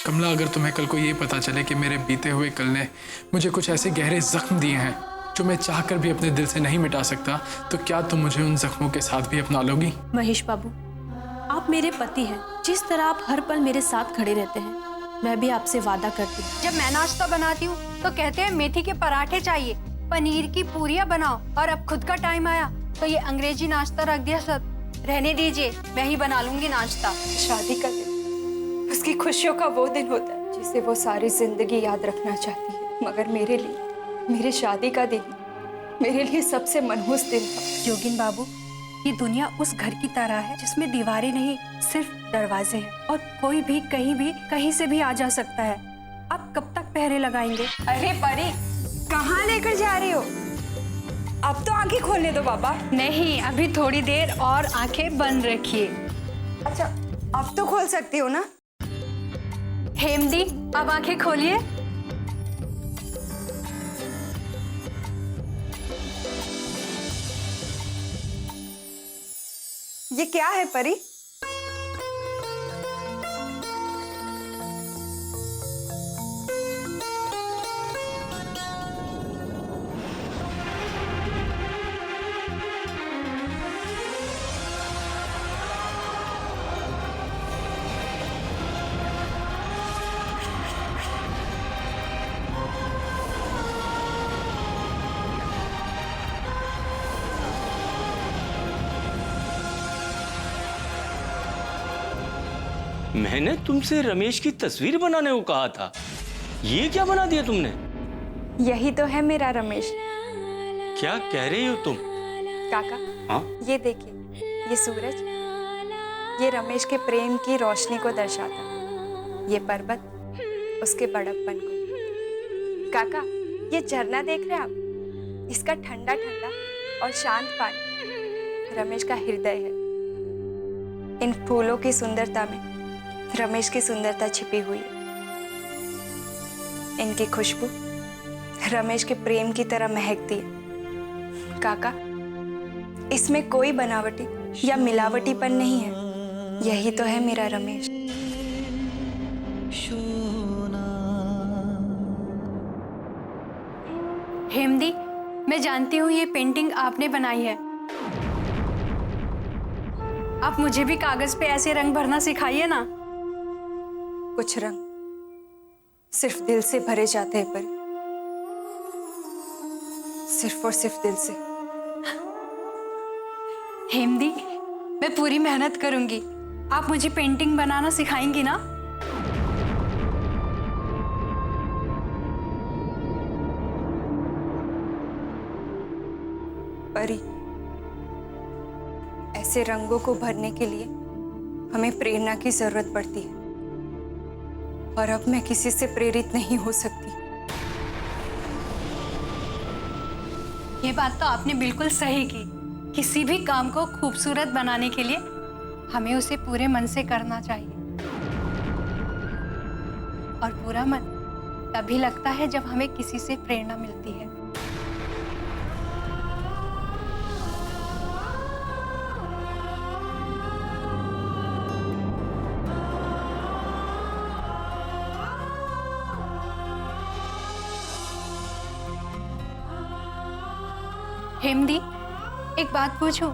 कमला, अगर तुम्हें कल को ये पता चले कि मेरे बीते हुए कल ने मुझे कुछ ऐसे गहरे जख्म दिए हैं जो मैं चाहकर भी अपने दिल से नहीं मिटा सकता, तो क्या तुम मुझे उन जख्मों के साथ भी अपना लोगी? महेश बाबू, आप मेरे पति हैं। जिस तरह आप हर पल मेरे साथ खड़े रहते हैं, मैं भी आपसे वादा करती हूँ। जब मैं नाश्ता बनाती हूँ तो कहते हैं मेथी के पराठे चाहिए, पनीर की पूरियां बनाओ, और अब खुद का टाइम आया तो ये अंग्रेजी नाश्ता रख दिया। सब रहने दीजिए, मैं ही बना लूंगी नाश्ता। शादी का दिन उसकी खुशियों का वो दिन होता है जिसे वो सारी जिंदगी याद रखना चाहती है, मगर मेरे लिए मेरी शादी का दिन मेरे लिए सबसे मनहूस दिन था। जोगिन बाबू, ये दुनिया उस घर की तरह है जिसमें दीवारें नहीं, सिर्फ दरवाजे हैं, और कोई भी कहीं भी कहीं से भी आ जा सकता है। अब कब तक पहरे लगाएंगे? अरे परी, कहाँ लेकर जा रही हो? अब तो आंखें खोलने दो बाबा। नहीं, अभी थोड़ी देर और आंखें बंद रखिए। अच्छा, अब तो खोल सकती हो ना? हेमदी, अब आंखें खोलिए। ये क्या है परी? मैंने तुमसे रमेश की तस्वीर बनाने को कहा था, ये क्या बना दिया तुमने? यही तो है मेरा रमेश। क्या कह रही हो तुम? काका, हाँ? ये देखिए, ये सूरज, ये रमेश के प्रेम की रोशनी को दर्शाता, ये पर्वत उसके बड़प्पन को। काका, ये झरना देख रहे हैं आप? इसका ठंडा ठंडा और शांत पानी रमेश का हृदय है। इन फूलों की सुंदरता में रमेश की सुंदरता छिपी हुई है। इनकी खुशबू रमेश के प्रेम की तरह महकती है। काका, इसमें कोई बनावटी या मिलावटीपन नहीं है। यही तो है मेरा रमेश। हेमदी, मैं जानती हूँ ये पेंटिंग आपने बनाई है। आप मुझे भी कागज पे ऐसे रंग भरना सिखाइए ना। कुछ रंग सिर्फ दिल से भरे जाते हैं, पर सिर्फ और सिर्फ दिल से। हेमदी, मैं पूरी मेहनत करूंगी। आप मुझे पेंटिंग बनाना सिखाएंगी ना? परी, ऐसे रंगों को भरने के लिए हमें प्रेरणा की जरूरत पड़ती है, और अब मैं किसी से प्रेरित नहीं हो सकती। ये बात तो आपने बिल्कुल सही की। किसी भी काम को खूबसूरत बनाने के लिए हमें उसे पूरे मन से करना चाहिए, और पूरा मन तभी लगता है जब हमें किसी से प्रेरणा मिलती है। हेमदी, एक बात पूछूं?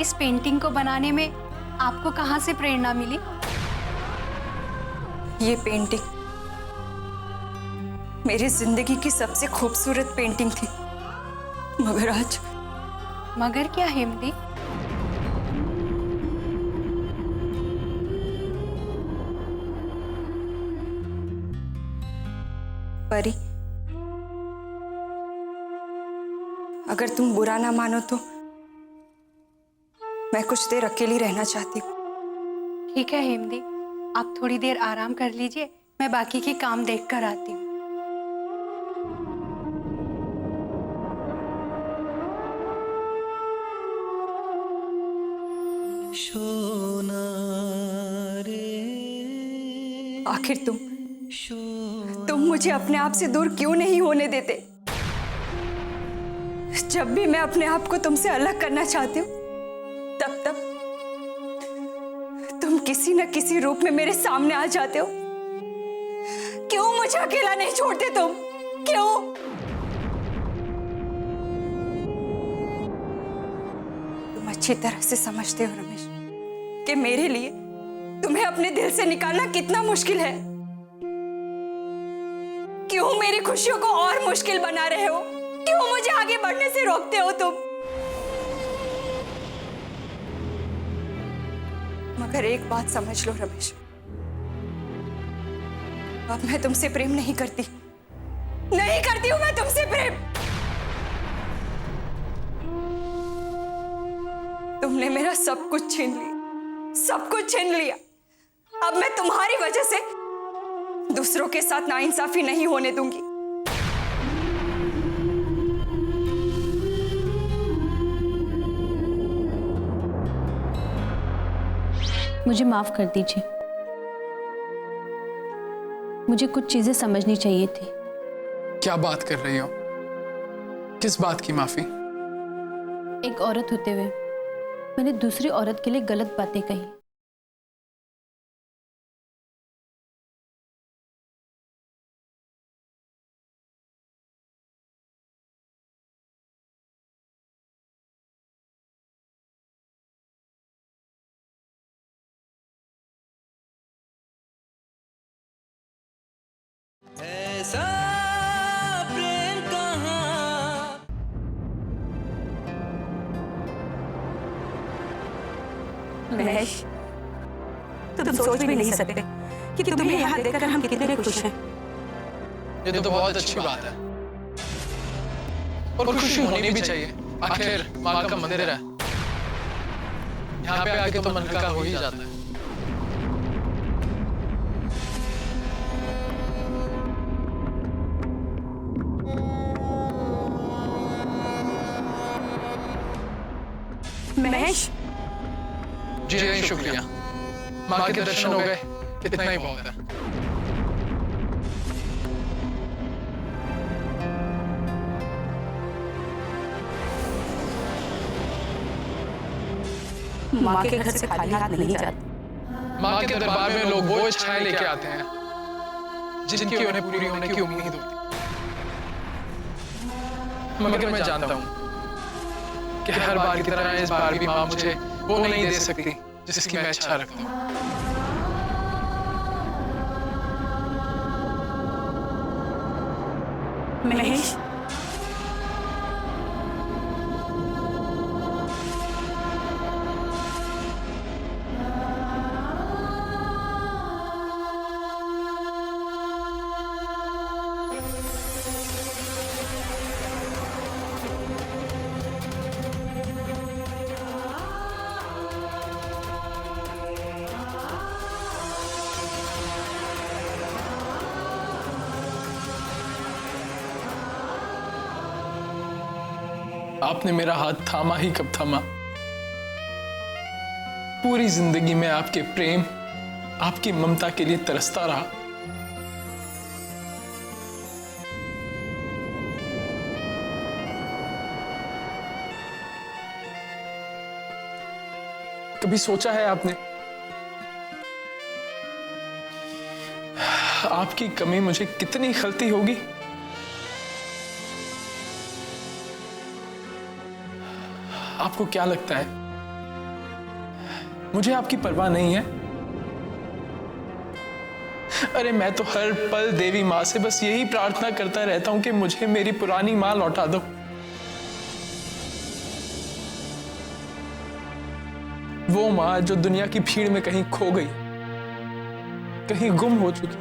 इस पेंटिंग को बनाने में आपको कहाँ से प्रेरणा मिली? ये पेंटिंग मेरी जिंदगी की सबसे खूबसूरत पेंटिंग थी, मगर आज। मगर क्या हेमदी? परी, अगर तुम बुरा ना मानो तो मैं कुछ देर अकेली रहना चाहती हूँ। ठीक है हेमदी, आप थोड़ी देर आराम कर लीजिए, मैं बाकी के काम देख कर आती हूँ। आखिर तुम मुझे अपने आप से दूर क्यों नहीं होने देते? जब भी मैं अपने आप को तुमसे अलग करना चाहती हूँ, तब तुम किसी न किसी रूप में मेरे सामने आ जाते हो। क्यों मुझे अकेला नहीं छोड़ते तुम? क्यों? तुम अच्छी तरह से समझते हो रमेश कि मेरे लिए तुम्हें अपने दिल से निकालना कितना मुश्किल है। क्यों मेरी खुशियों को और मुश्किल बना रहे हो? क्यों मुझे आगे बढ़ने से रोकते हो तुम? मगर एक बात समझ लो रमेश, अब मैं तुमसे प्रेम नहीं करती हूं मैं तुमसे प्रेम। तुमने मेरा सब कुछ छीन लिया। अब मैं तुम्हारी वजह से दूसरों के साथ नाइंसाफी नहीं होने दूंगी। मुझे माफ कर दीजिए, मुझे कुछ चीजें समझनी चाहिए थी। क्या बात कर रही हो? किस बात की माफी? एक औरत होते हुए मैंने दूसरी औरत के लिए गलत बातें कही। ऐसा प्रेम कहाँ। महेश, तुम सोच भी नहीं सकते कि तुम्हें यहाँ देखकर हम कितने खुश हैं। ये तो बहुत अच्छी बात है और खुशी होनी भी चाहिए। आखिर माँ का मंदिर है, यहाँ पे आके तो मन हल्का हो ही जाता है। महेश, जी नहीं, शुक्रिया। माँ के दर्शन हो गए, इतना ही बहुत है। माँ के घर से खाली हाथ नहीं जाते। माँ के दरबार में लोग वो इच्छाएं लेके आते हैं जिनकी उन्हें पूरी होने की उम्मीद होती है। मगर मैं जानता हूँ कि हर बार की तरह इस बार भी माँ मुझे वो नहीं दे सकती जिसकी मैं इच्छा रखता हूँ। महेश, आपने मेरा हाथ थामा ही कब थामा। पूरी जिंदगी में आपके प्रेम, आपकी ममता के लिए तरसता रहा। कभी सोचा है आपने आपकी कमी मुझे कितनी खलती होगी? आपको क्या लगता है मुझे आपकी परवाह नहीं है? अरे मैं तो हर पल देवी माँ से बस यही प्रार्थना करता रहता हूं कि मुझे मेरी पुरानी माँ लौटा दो। वो माँ जो दुनिया की भीड़ में कहीं खो गई, कहीं गुम हो चुकी।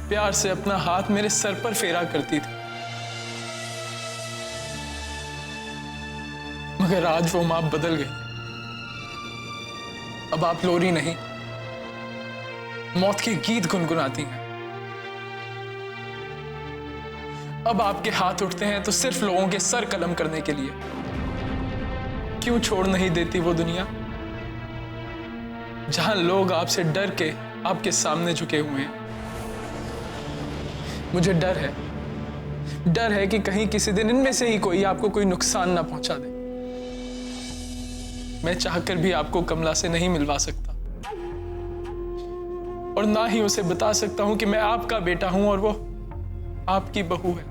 प्यार से अपना हाथ मेरे सर पर फेरा करती थी। मगर आज वो माँ बदल गई। अब आप लोरी नहीं, मौत के गीत गुनगुनाती हैं। अब आपके हाथ उठते हैं तो सिर्फ लोगों के सर कलम करने के लिए। क्यों छोड़ नहीं देती वो दुनिया जहां लोग आपसे डर के आपके सामने झुके हुए हैं? मुझे डर है कि कहीं किसी दिन इनमें से ही कोई आपको कोई नुकसान ना पहुंचा दे। मैं चाहकर भी आपको कमला से नहीं मिलवा सकता, और ना ही उसे बता सकता हूं कि मैं आपका बेटा हूं और वो आपकी बहू है।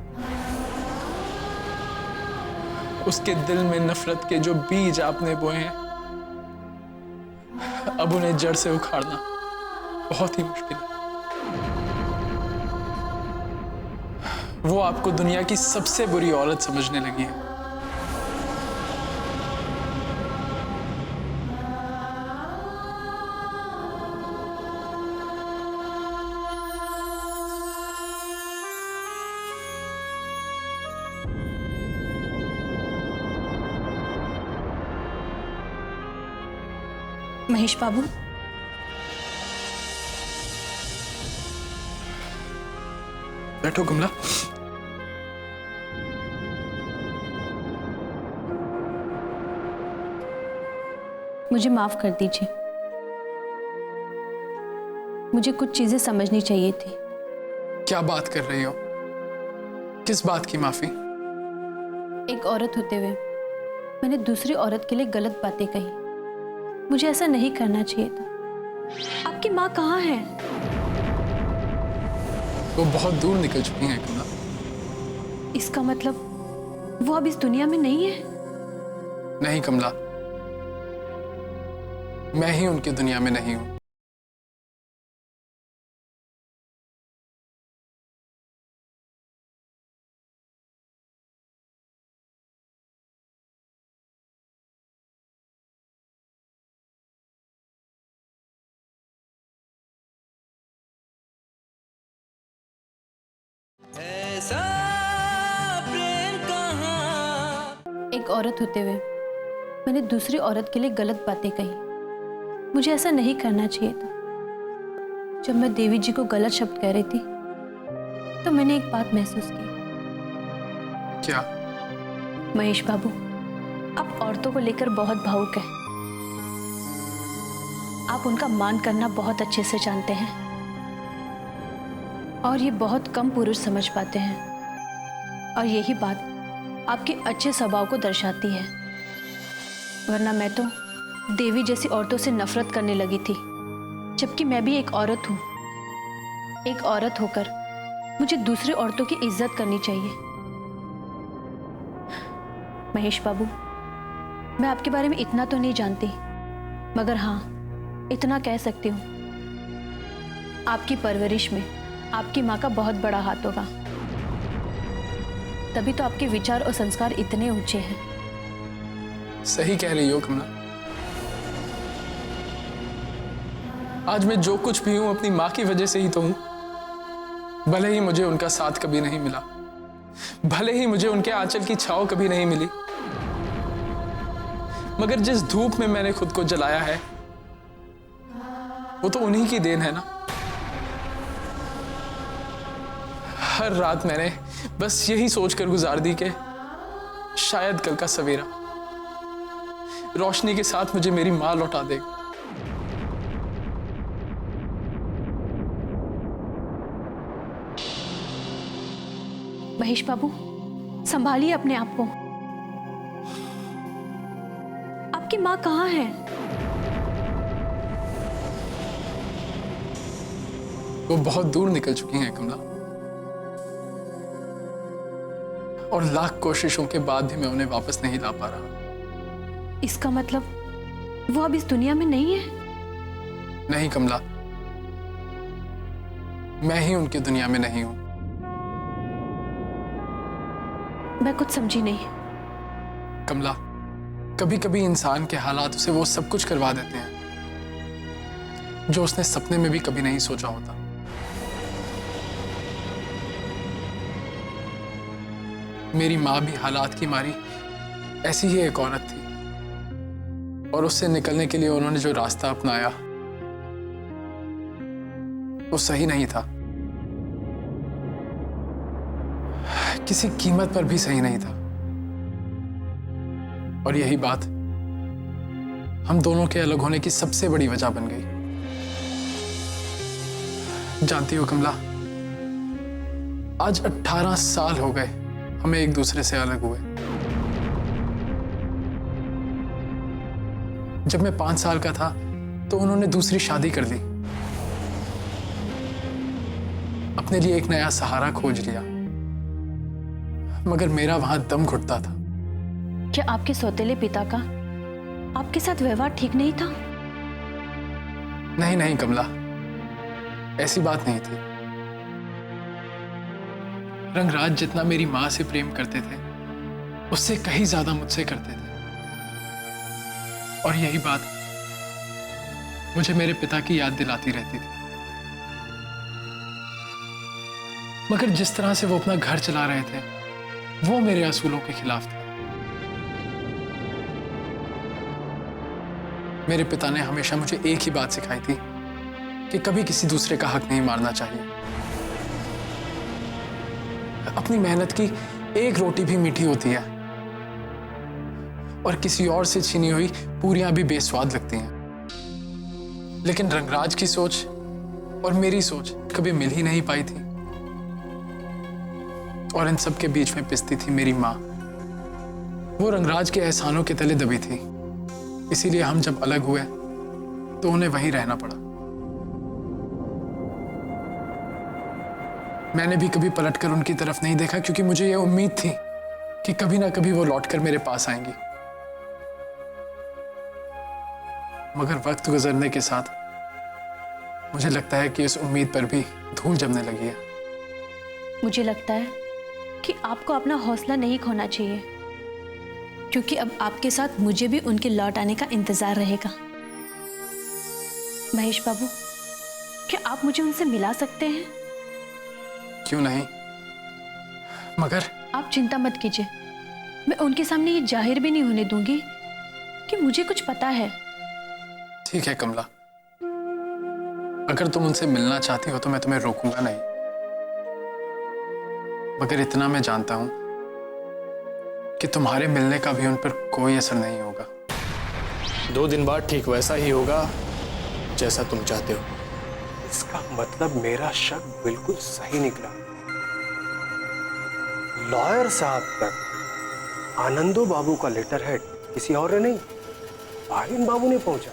उसके दिल में नफरत के जो बीज आपने बोए हैं, अब उन्हें जड़ से उखाड़ना बहुत ही मुश्किल है। वो आपको दुनिया की सबसे बुरी औरत समझने लगी है। महेश बाबू, बैठो कमला। मुझे माफ कर दीजिए। मुझे कुछ चीजें समझनी चाहिए थी। क्या बात कर रही हो? किस बात की माफी? एक औरत होते हुए मैंने दूसरी औरत के लिए गलत बातें कही। मुझे ऐसा नहीं करना चाहिए था। आपकी माँ कहाँ है? वो बहुत दूर निकल चुकी हैं कमला। इसका मतलब वो अब इस दुनिया में नहीं है? नहीं कमला, मैं ही उनकी दुनिया में नहीं हूं। ऐसा प्रेम कहाँ। एक औरत होते हुए मैंने दूसरी औरत के लिए गलत बातें कही। मुझे ऐसा नहीं करना चाहिए था। जब मैं देवी जी को गलत शब्द कह रही थी तो मैंने एक बात महसूस की। क्या? महेश बाबू, आप औरतों को लेकर बहुत भावुक हैं। आप उनका मान करना बहुत अच्छे से जानते हैं और ये बहुत कम पुरुष समझ पाते हैं, और यही बात आपके अच्छे स्वभाव को दर्शाती है। वरना मैं तो देवी जैसी औरतों से नफरत करने लगी थी, जबकि मैं भी एक औरत हूँ। एक औरत होकर मुझे दूसरी औरतों की इज्जत करनी चाहिए। महेश बाबू, मैं आपके बारे में इतना तो नहीं जानती, मगर हाँ, इतना कह सकती हूँ, आपकी परवरिश में आपकी माँ का बहुत बड़ा हाथ होगा। तभी तो आपके विचार और संस्कार इतने ऊंचे हैं। सही कह रही हो कमला। आज मैं जो कुछ भी हूं अपनी माँ की वजह से ही तो हूं। भले ही मुझे उनका साथ कभी नहीं मिला, भले ही मुझे उनके आंचल की छांव कभी नहीं मिली, मगर जिस धूप में मैंने खुद को जलाया है वो तो उन्हीं की देन है ना। हर रात मैंने बस यही सोचकर गुजार दी कि शायद कल का सवेरा रोशनी के साथ मुझे मेरी मां लौटा देगा। महेश बाबू, संभालिए अपने आप को। आपकी माँ कहाँ है? वो बहुत दूर निकल चुकी हैं कमला, और लाख कोशिशों के बाद भी मैं उन्हें वापस नहीं ला पा रहा। इसका मतलब वो अब इस दुनिया में नहीं है? नहीं कमला, मैं ही उनकी दुनिया में नहीं हूं। मैं कुछ समझी नहीं। कमला, कभी कभी इंसान के हालात उसे वो सब कुछ करवा देते हैं जो उसने सपने में भी कभी नहीं सोचा होता। मेरी माँ भी हालात की मारी ऐसी ही एक औरत थी, और उससे निकलने के लिए उन्होंने जो रास्ता अपनाया वो सही नहीं था, किसी कीमत पर भी सही नहीं था। और यही बात हम दोनों के अलग होने की सबसे बड़ी वजह बन गई। जानती हो कमला, आज 18 साल हो गए हमें एक दूसरे से अलग हुए। जब मैं 5 साल का था तो उन्होंने दूसरी शादी कर ली, अपने लिए एक नया सहारा खोज लिया, मगर मेरा वहां दम घुटता था। क्या आपके सौतेले पिता का आपके साथ व्यवहार ठीक नहीं था? नहीं नहीं कमला, ऐसी बात नहीं थी। रंगराज जितना मेरी मां से प्रेम करते थे उससे कहीं ज्यादा मुझसे करते थे, और यही बात मुझे मेरे पिता की याद दिलाती रहती थी। मगर जिस तरह से वो अपना घर चला रहे थे वो मेरे असूलों के खिलाफ था। मेरे पिता ने हमेशा मुझे एक ही बात सिखाई थी कि कभी किसी दूसरे का हक नहीं मारना चाहिए। अपनी मेहनत की एक रोटी भी मीठी होती है और किसी और से छीनी हुई पूरियां भी बेस्वाद लगती हैं। लेकिन रंगराज की सोच और मेरी सोच कभी मिल ही नहीं पाई थी, और इन सब के बीच में पिसती थी मेरी मां। वो रंगराज के एहसानों के तले दबी थी, इसीलिए हम जब अलग हुए तो उन्हें वहीं रहना पड़ा। मैंने भी कभी पलटकर उनकी तरफ नहीं देखा, क्योंकि मुझे यह उम्मीद थी कि कभी ना कभी वो लौटकर मेरे पास आएंगी। मगर वक्त गुजरने के साथ मुझे लगता है कि इस उम्मीद पर भी धूल जमने लगी है। मुझे लगता है कि आपको अपना हौसला नहीं खोना चाहिए, क्योंकि अब आपके साथ मुझे भी उनके लौट आने का इंतजार रहेगा। महेश बाबू, क्या आप मुझे उनसे मिला सकते हैं? क्यों नहीं, मगर आप चिंता मत कीजिए, मैं उनके सामने ये जाहिर भी नहीं होने दूंगी कि मुझे कुछ पता है। ठीक है कमला, अगर तुम उनसे मिलना चाहती हो तो मैं तुम्हें रोकूंगा नहीं, मगर इतना मैं जानता हूं कि तुम्हारे मिलने का भी उन पर कोई असर नहीं होगा। 2 दिन बाद ठीक वैसा ही होगा जैसा तुम चाहते हो। इसका मतलब मेरा शक बिल्कुल सही निकला। लॉयर साहब तक आनंदो बाबू का लेटर हेड किसी और ने नहीं, भाविन बाबू ने पहुंचा।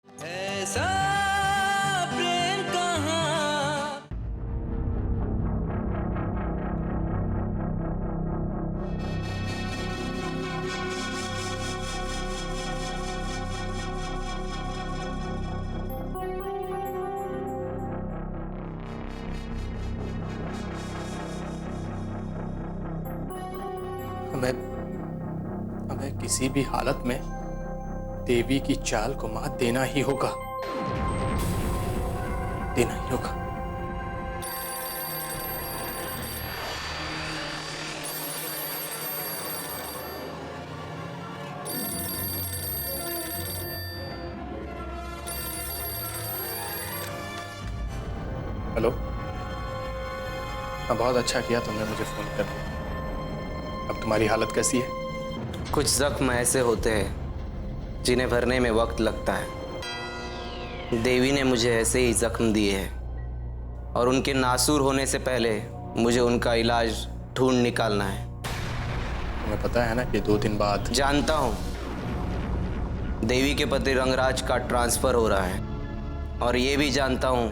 ऐसा प्रेम कहाँ। हमें किसी भी हालत में देवी की चाल को मात देना ही होगा, देना ही होगा। हेलो, बहुत अच्छा किया तुमने मुझे फोन कर दिया। अब तुम्हारी हालत कैसी है? कुछ जख्म ऐसे होते हैं जिन्हें भरने में वक्त लगता है। देवी ने मुझे ऐसे ही जख्म दिए हैं और उनके नासूर होने से पहले मुझे उनका इलाज ढूंढ निकालना है। तुम्हें पता है ना कि 2 दिन बाद। जानता हूँ, देवी के पति रंगराज का ट्रांसफर हो रहा है, और ये भी जानता हूँ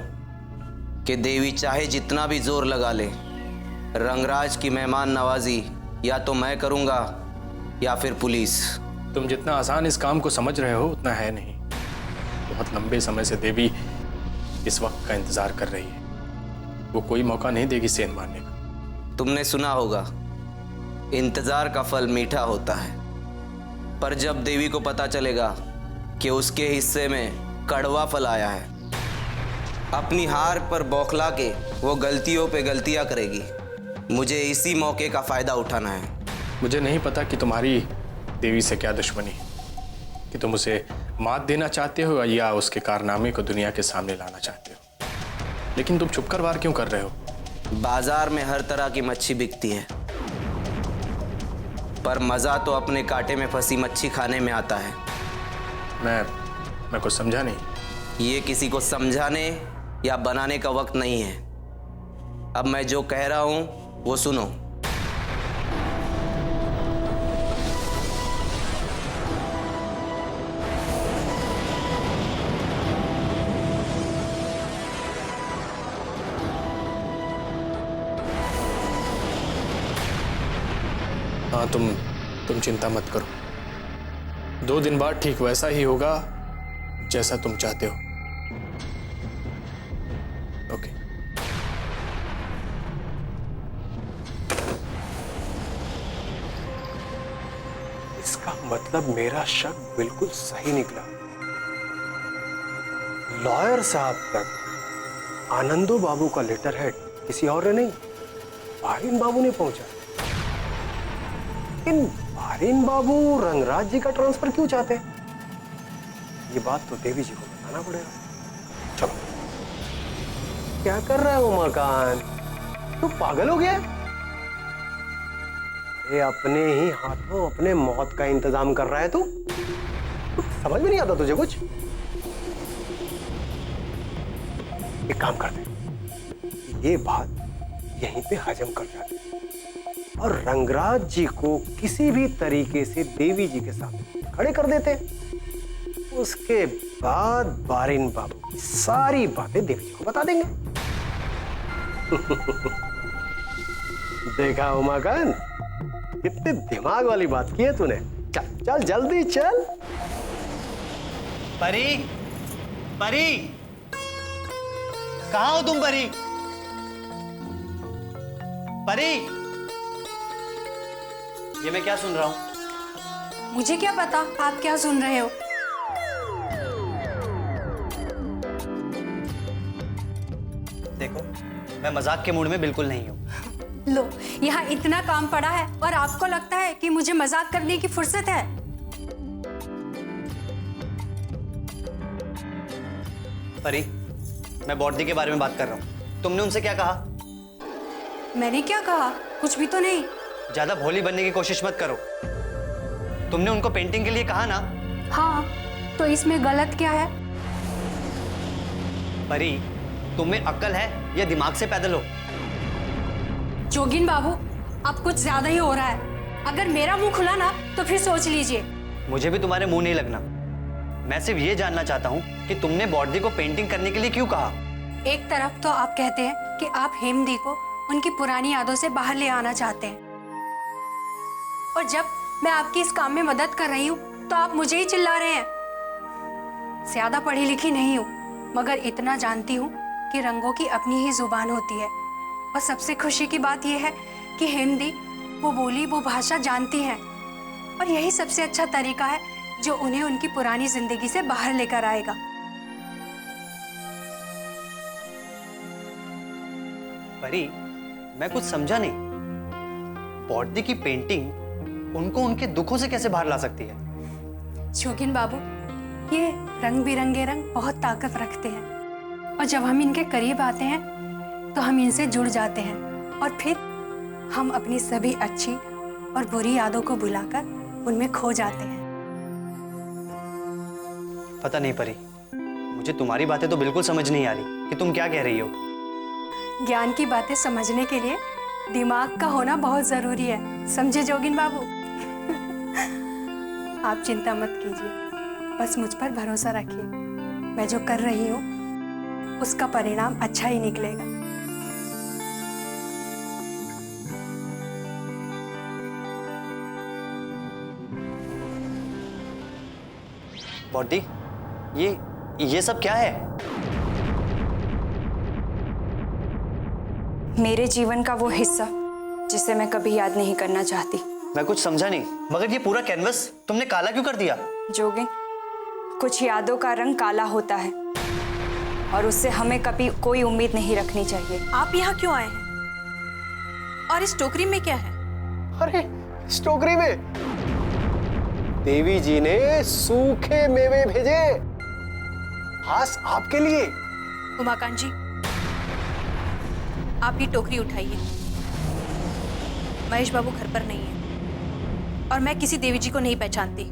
कि देवी चाहे जितना भी जोर लगा ले, रंगराज की मेहमान नवाजी या तो मैं करूँगा या फिर पुलिस। तुम जितना आसान इस काम को समझ रहे हो उतना है नहीं। बहुत लंबे समय से देवी इस वक्त का इंतजार कर रही है। वो कोई मौका नहीं देगी सेंध मारने का। तुमने सुना होगा, इंतजार का फल मीठा होता है, पर जब देवी को पता चलेगा कि उसके हिस्से में कड़वा फल आया है, अपनी हार पर बौखला के वो गलतियों पे गलतियां करेगी। मुझे इसी मौके का फायदा उठाना है। मुझे नहीं पता कि तुम्हारी देवी से क्या दुश्मनी है, कि तुम उसे मात देना चाहते हो या उसके कारनामे को दुनिया के सामने लाना चाहते हो, लेकिन तुम छुपकर वार क्यों कर रहे हो? बाजार में हर तरह की मच्छी बिकती है, पर मज़ा तो अपने कांटे में फंसी मच्छी खाने में आता है। मैं कुछ समझा नहीं। ये किसी को समझाने या बनाने का वक्त नहीं है। अब मैं जो कह रहा हूं वो सुनो। हाँ, तुम चिंता मत करो। 2 दिन बाद ठीक वैसा ही होगा जैसा तुम चाहते हो। ओके। इसका मतलब मेरा शक बिल्कुल सही निकला। लॉयर साहब तक आनंदो बाबू का लेटर हेड किसी और ने नहीं, बारिन बाबू ने पहुंचा। लेकिन बारिन बाबू रंगराज जी का ट्रांसफर क्यों चाहते हैं? ये बात तो देवी जी को बताना पड़ेगा। चलो, क्या कर रहा है उमाकांत? तू पागल हो गया? अरे अपने ही हाथों अपने मौत का इंतजाम कर रहा है तू। समझ में नहीं आता तुझे कुछ? एक काम करते, ये बात यहीं पे हजम कर जाते और रंगराज जी को किसी भी तरीके से देवी जी के सामने खड़े कर देते। उसके बाद बारिन बाबू की सारी बातें देवी जी को बता देंगे। देखा उमाकांत, कितने दिमाग वाली बात की है तूने। चल चल जल्दी चल। परी, परी, कहाँ हो तुम परी? परी, ये मैं क्या सुन रहा हूं? मुझे क्या पता आप क्या सुन रहे हो। देखो, मैं मजाक के मूड में बिल्कुल नहीं हूं। लो, यहाँ इतना काम पड़ा है और आपको लगता है कि मुझे मजाक करने की फुर्सत है। परी, मैं बॉडी के बारे में बात कर रहा हूं। तुमने उनसे क्या कहा? मैंने क्या कहा? कुछ भी तो नहीं। ज्यादा भोली बनने की कोशिश मत करो। तुमने उनको पेंटिंग के लिए कहा ना? हाँ, तो इसमें गलत क्या है? परी, तुम्हें अक्ल है या दिमाग से पैदल हो? जोगिन बाबू, अब कुछ ज्यादा ही हो रहा है। अगर मेरा मुंह खुला ना तो फिर सोच लीजिए। मुझे भी तुम्हारे मुंह नहीं लगना। मैं सिर्फ ये जानना चाहता हूँ कि तुमने बॉडी को पेंटिंग करने के लिए क्यों कहा? एक तरफ तो आप कहते हैं कि आप हेमदी को उनकी पुरानी यादों से बाहर ले आना चाहते हैं, और जब मैं आपकी इस काम में मदद कर रही हूँ तो आप मुझे ही चिल्ला रहे हैं। ज्यादा पढ़ी लिखी नहीं हूँ, मगर इतना जानती हूँ कि रंगों की अपनी ही जुबान होती है। और सबसे खुशी की बात यह है कि हेमदी वो बोली, वो भाषा जानती हैं, और यही सबसे अच्छा तरीका है जो उन्हें उनकी पुरानी जिंदगी से बाहर लेकर आएगा। परी, मैं कुछ समझा नहीं। बॉडी की पेंटिंग उनको उनके दुखों से कैसे बाहर ला सकती है? जोगिन बाबू, ये रंग बिरंगे रंग बहुत ताकत रखते हैं, और जब हम इनके करीब आते हैं तो हम इनसे जुड़ जाते हैं, और फिर हम अपनी सभी अच्छी और बुरी यादों को भुलाकर उनमें खो जाते हैं। पता नहीं परी, मुझे तुम्हारी बातें तो बिल्कुल समझ नहीं आ रही कि तुम क्या कह रही हो। ज्ञान की बातें समझने के लिए दिमाग का होना बहुत जरूरी है, समझे जोगिन बाबू? आप चिंता मत कीजिए, बस मुझ पर भरोसा रखिए। मैं जो कर रही हूँ उसका परिणाम अच्छा ही निकलेगा। बॉडी, ये सब क्या है? मेरे जीवन का वो हिस्सा जिसे मैं कभी याद नहीं करना चाहती। मैं कुछ समझा नहीं, मगर ये पूरा कैनवस तुमने काला क्यों कर दिया? जोगिन, कुछ यादों का रंग काला होता है और उससे हमें कभी कोई उम्मीद नहीं रखनी चाहिए। आप यहाँ क्यों आए हैं? और इस टोकरी में क्या है? अरे इस टोकरी में देवी जी ने सूखे मेवे भेजे, खास आपके लिए। उमाकांत जी, आप ये टोकरी उठाइए। महेश बाबू घर पर नहीं है। और मैं किसी देवी जी को नहीं पहचानती।